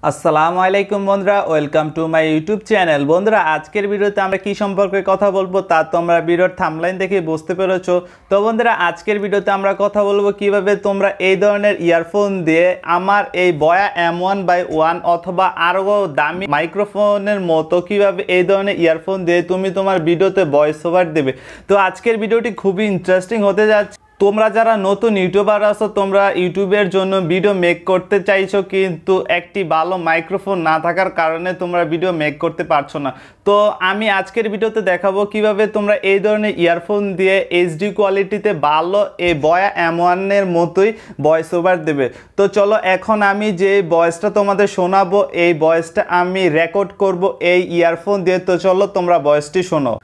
আসসালামু আলাইকুম বন্ধুরা, welcome to my YouTube channel. বন্ধুরা, আজকের ভিডিওতে আমরা কি সম্পর্কে কথা বলবো তা তোমরা ভিডিওর থাম্বনেল দেখে বুঝতে পেরেছো। তো বন্ধুরা, আজকের ভিডিওতে আমরা কথা বলবো কিভাবে তোমরা এই ধরনের ইয়ারফোন দিয়ে আমার এই বয়া M1/1 অথবা আরও দামি মাইক্রোফোনের মতো কিভাবে এই ধরনের ইয়ারফোন দিয়ে তুমি তোমার ভিডিওতে ভয়েস ওভার দেবে। তো আজকের ভিডিওটি খুবই ইন্টারেস্টিং হতে যাচ্ছে। তোমরা যারা নতুন ইউটিউবার আছো, তোমরা ইউটিউবের জন্য ভিডিও মেক করতে চাইছো কিন্তু একটি ভালো মাইক্রোফোন না থাকার কারণে তোমরা ভিডিও মেক করতে পারছো না। তো আমি আজকের ভিডিওতে দেখাবো কিভাবে তোমরা এই ধরনের ইয়ারফোন দিয়ে এইচডি কোয়ালিটিতে ভালো এই বয়া M1-এর মতোই ভয়েস ওভার দেবে। তো চলো, এখন আমি যে ভয়েসটা তোমাদের শোনাবো এই ভয়েসটা আমি রেকর্ড করব এই ইয়ারফোন দিয়ে। তো চলো তোমরা ভয়েসটি শোনো।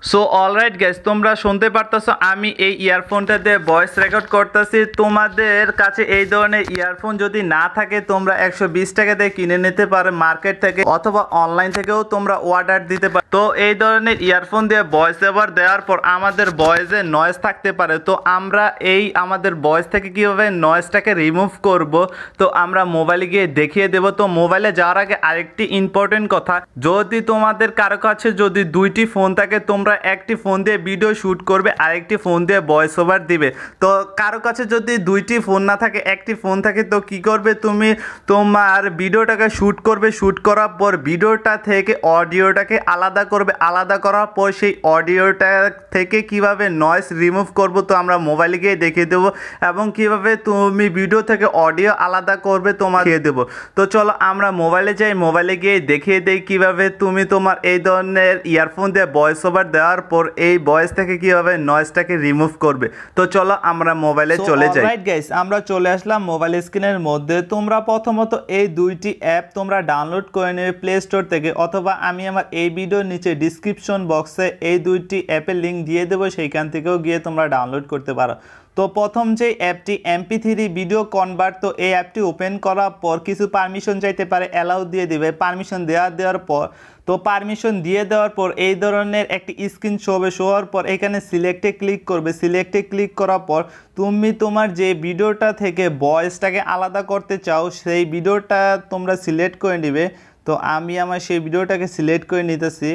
সো অলরাইট গাইস, তোমরা শুনতে পারতেছো আমি এই ইয়ারফোনটা দিয়ে ভয়েস রেকর্ড করতেছি। তোমাদের কাছে এই ধরনের ইয়ারফোন যদি না থাকে তোমরা 120 টাকা দিয়ে কিনে নিতে পারো মার্কেট থেকে, অথবা অনলাইন থেকেও তোমরা অর্ডার দিতে পারো। তো এই ধরনের ইয়ারফোন দিয়ে ভয়েস ওভার দেওয়ার পর আমাদের ভয়েসে নয়েজ থাকতে পারে। তো আমরা এই আমাদের ভয়েস থেকে কীভাবে নয়েজটাকে রিমুভ করব তো আমরা মোবাইলে গিয়ে দেখিয়ে দেবো। তো মোবাইলে যাওয়ার আগে আরেকটি ইম্পর্টেন্ট কথা, যদি তোমাদের কারো কাছে যদি দুইটি ফোন থাকে তোমরা একটি ফোন দিয়ে ভিডিও শ্যুট করবে, আরেকটি ফোন দিয়ে ভয়েস ওভার দিবে। তো কারো কাছে যদি দুইটি ফোন না থাকে, একটি ফোন থাকে, তো কি করবে, তুমি তোমার ভিডিওটাকে শ্যুট করবে। শ্যুট করার পর ভিডিওটা থেকে অডিওটাকে আলাদা করবে। আলাদা করার পর সেই অডিওটা থেকে কিভাবে নয়েজ রিমুভ করব তো আমরা মোবাইলে গিয়ে দেখিয়ে দেবো, এবং কিভাবে তুমি ভিডিও থেকে অডিও আলাদা করবে তোমার দেখিয়ে দেবো। তো চলো আমরা মোবাইলে যাই, মোবাইলে গিয়ে দেখিয়ে দেই কিভাবে তুমি তোমার এই ধরনের ইয়ারফোন দিয়ে ভয়েস ওভার দেওয়ার পর এই ভয়েস থেকে কিভাবে নয়েজটাকে রিমুভ করবে। তো চলো আমরা মোবাইলে চলে যাই। রাইট গাইস, আমরা চলে আসলাম মোবাইল স্ক্রিনের মধ্যে। তোমরা প্রথমত এই দুইটি অ্যাপ তোমরা ডাউনলোড করে নেবে প্লে স্টোর থেকে, অথবা আমি আমার এই ভিডিওর নিচে ডিসক্রিপশন বক্সে এই দুইটি অ্যাপের লিঙ্ক দিয়ে দেবো, সেইখান থেকেও গিয়ে তোমরা ডাউনলোড করতে পারো। তো প্রথম যে অ্যাপটি MP3 ভিডিও কনভার্ট, তো এই অ্যাপটি ওপেন করার পর কিছু পারমিশন চাইতে পারে, অ্যালাউ দিয়ে দিবে। পারমিশন দেওয়ার পর তো পারমিশন দিয়ে দেওয়ার পর এই ধরনের একটি স্ক্রিন শো হওয়ার পর এখানে সিলেক্টে ক্লিক করবে। সিলেক্টে ক্লিক করার পর তুমি তোমার যে ভিডিওটা থেকে ভয়েসটাকে আলাদা করতে চাও সেই ভিডিওটা তোমরা সিলেক্ট করে নেবে। তো আমি আমার সেই ভিডিওটাকে সিলেক্ট করে নিতেছি।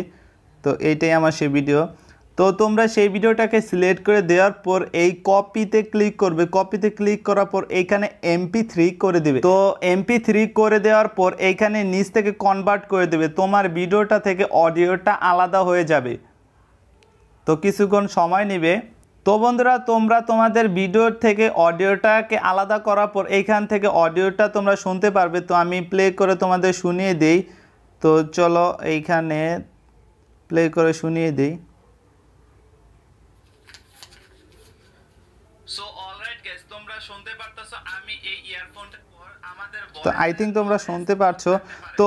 তো এইটাই আমার সেই ভিডিও। তো তোমরা সেই ভিডিওটাকে সিলেক্ট করে দেওয়ার পর এই কপিতে ক্লিক করবে। কপিতে ক্লিক করার পর এইখানে MP3 করে দেবে। তো MP3 করে দেওয়ার পর এইখানে নিচ থেকে কনভার্ট করে দেবে। তোমার ভিডিওটা থেকে অডিওটা আলাদা হয়ে যাবে। তো কিছুক্ষণ সময় নেবে। তো বন্ধুরা, তোমরা তোমাদের ভিডিওর থেকে অডিওটাকে আলাদা করার পর এইখান থেকে অডিওটা তোমরা শুনতে পারবে। তো আমি প্লে করে তোমাদের শুনিয়ে দেই। তো চলো এইখানে প্লে করে শুনিয়ে দিই। সো অলরাইট গাইস, তোমরা শুনতে পারতেছো আমি এই ইয়ারফোনটা পর আমাদের তো আই থিংক তোমরা শুনতে পারছো। তো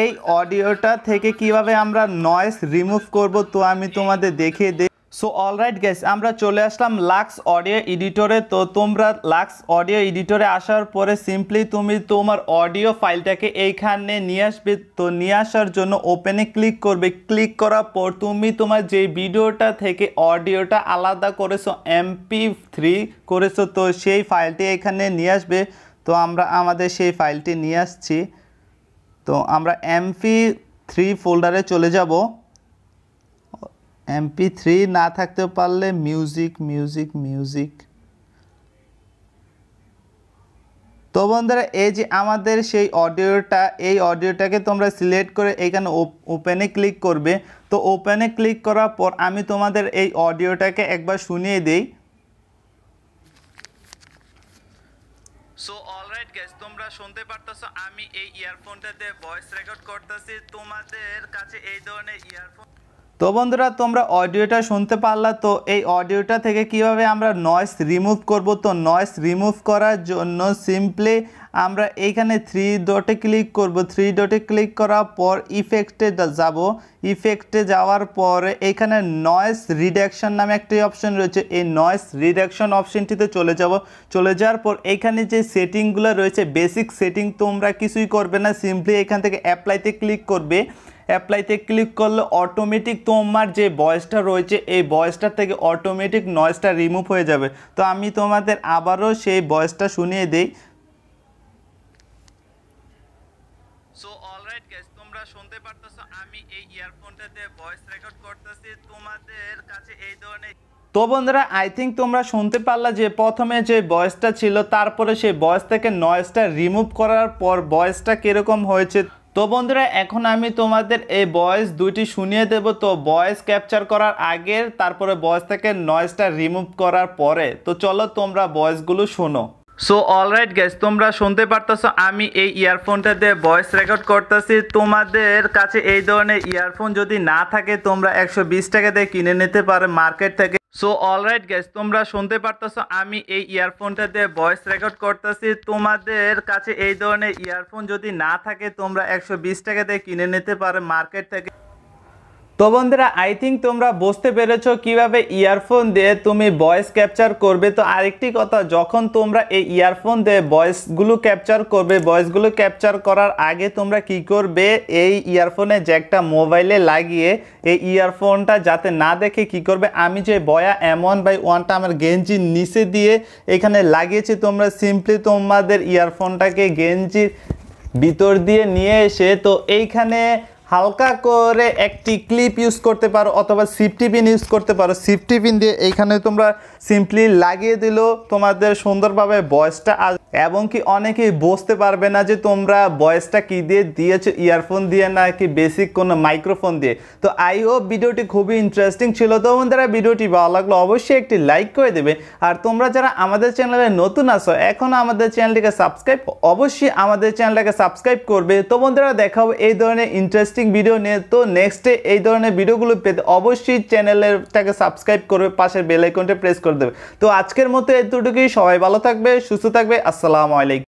এই অডিওটা থেকে কিভাবে আমরা নয়েজ রিমুভ করব তো আমি তোমাদের দেখিয়ে দিই। সো অলরাইট গাইস, আমরা চলে আসলাম লাক্স অডিও এডিটরে। তো তোমরা লাক্স অডিও এডিটরে আসার পরে সিম্পলি তুমি তোমার অডিও ফাইলটাকে এইখানে নিয়ে আসবে। তো নিয়ে আসার জন্য ওপেনে ক্লিক করবে। ক্লিক করার পর তুমি তোমার যে ভিডিওটা থেকে অডিওটা আলাদা করেছো, MP3 করেছো, তো সেই ফাইলটি এখানে নিয়ে আসবে। তো আমরা আমাদের সেই ফাইলটি নিয়ে আসছি। তো আমরা MP3 ফোল্ডারে চলে যাব। MP3 না থাকতে পারলে মিউজিক। তো বন্ধুরা, এই যে আমাদের সেই অডিওটা, এই অডিওটাকে তোমরা সিলেক্ট করে এইখানে ওপেনে ক্লিক করবে। তো ওপেনে ক্লিক করার পর আমি তোমাদের এই অডিওটাকে একবার শুনিয়ে দেই। সো অলরাইট গাইস, তোমরা শুনতে পারতেছো আমি এই ইয়ারফোনটাতে ভয়েস রেকর্ড করতেছি। তোমাদের কাছে এই ধরনের ইয়ারফোন। তো বন্ধুরা, তোমরা অডিওটা শুনতে পারলা। তো এই অডিওটা থেকে কিভাবে আমরা নয়েজ রিমুভ করব তো নয়েজ রিমুভ করার জন্য সিম্পলি আমরা এইখানে 3 ডটে ক্লিক করব। 3 ডটে ক্লিক করার পর ইফেক্টে যাব। ইফেক্টে যাওয়ার পরে এখানে নয়েজ রিডাকশন নামে একটি অপশন রয়েছে। এই নয়েজ রিডাকশন অপশনটিতে চলে যাব। চলে যাওয়ার পর এইখানে যে সেটিংগুলো রয়েছে, বেসিক সেটিং তোমরা কিছুই করবে না, সিম্পলি এখান থেকে অ্যাপ্লাইতে ক্লিক করবে। অ্যাপ্লাইতে ক্লিক করলে অটোমেটিক তোমার যে ভয়েসটা রয়েছে এই ভয়েসটার থেকে অটোমেটিক নয়েজটা রিমুভ হয়ে যাবে। তো আমি তোমাদের আবারও সেই ভয়েসটা শুনিয়ে দিই। অলরাইট গাইস, তোমরা শুনতে পারতেছো আমি এই ইয়ারফোনটা দিয়ে ভয়েস রেকর্ড করতেছি তোমাদের কাছে এই ধরনের। তো বন্ধুরা আই থিঙ্ক তোমরা শুনতে পারলা যে প্রথমে যে ভয়েসটা ছিল তারপরে সেই ভয়েস থেকে নয়েজটা রিমুভ করার পর ভয়েসটা কিরকম হয়েছে। তো বন্ধুরা এখন আমি তোমাদের এই ভয়েস দুইটি শুনিয়ে দেব। তো ভয়েস ক্যাপচার করার আগে তারপরে ভয়েস থেকে নয়েজটা রিমুভ করার পরে। তো চলো তোমরা ভয়েসগুলো শোনো। সো অলরাইট গাইস, তোমরা শুনতে পারতেছো আমি এই ইয়ারফোনটা দিয়ে ভয়েস রেকর্ড করতেছি। তোমাদের কাছে এই ধরনের ইয়ারফোন যদি না থাকে তোমরা 120 টাকা দিয়ে কিনে নিতে পারো মার্কেট থেকে। সো অলরাইট গাইস, তোমরা শুনতে পারতেছো আমি এই ইয়ারফোনটা দিয়ে ভয়েস রেকর্ড করতেছি। তোমাদের কাছে এই ধরনের ইয়ারফোন যদি না থাকে তোমরা 120 টাকা দিয়ে কিনে নিতে পারো মার্কেট থেকে। তো বন্ধুরা আই থিঙ্ক তোমরা বুঝতে পেরেছো কিভাবে ইয়ারফোন দিয়ে তুমি ভয়েস ক্যাপচার করবে। তো আরেকটি কথা, যখন তোমরা এই ইয়ারফোন দিয়ে ভয়েসগুলো ক্যাপচার করবে, ভয়েসগুলো ক্যাপচার করার আগে তোমরা কি করবে, এই ইয়ারফোনে জ্যাকটা মোবাইলে লাগিয়ে এই ইয়ারফোনটা যাতে না দেখে কি করবে, আমি যে বয়া M1/1টা আমার গেঞ্জির নিচে দিয়ে এখানে লাগিয়েছি, তোমরা সিম্পলি তোমাদের ইয়ারফোনটাকে গেঞ্জির ভিতর দিয়ে নিয়ে এসে তো এইখানে হালকা করে একটি ক্লিপ ইউজ করতে পারো অথবা সেফটি পিন ইউজ করতে পারো। সেফটি পিন দিয়ে এইখানে তোমরা সিম্পলি লাগিয়ে দিল তোমাদের সুন্দরভাবে ভয়েসটা এবং কি অনেকেই বুঝতে পারবে না যে তোমরা ভয়েসটা কি দিয়ে দিয়েছো, ইয়ারফোন দিয়ে নাকি বেসিক কোনো মাইক্রোফোন দিয়ে। তো আই হোপ ভিডিওটি খুবই ইন্টারেস্টিং ছিল। তো বন্ধুরা ভিডিওটি ভালো লাগলো অবশ্যই একটি লাইক করে দেবে। আর তোমরা যারা আমাদের চ্যানেলে নতুন আসো এখনও আমাদের চ্যানেলটিকে সাবস্ক্রাইব, অবশ্যই আমাদের চ্যানেলটাকে সাবস্ক্রাইব করবে। তো বন্ধুরা দেখাবো এই ধরনের ইন্টারেস্টিং ভিডিও নিয়ে। তো নেক্সটে এই ধরনের ভিডিওগুলো পেতে অবশ্যই চ্যানেলটাকে সাবস্ক্রাইব করবে, পাশের বেল আইকনটা প্রেস করে দেবে। তো আজকের মতো এতটুকুই, সবাই ভালো থাকবে, সুস্থ থাকবে, আসসালামু আলাইকুম।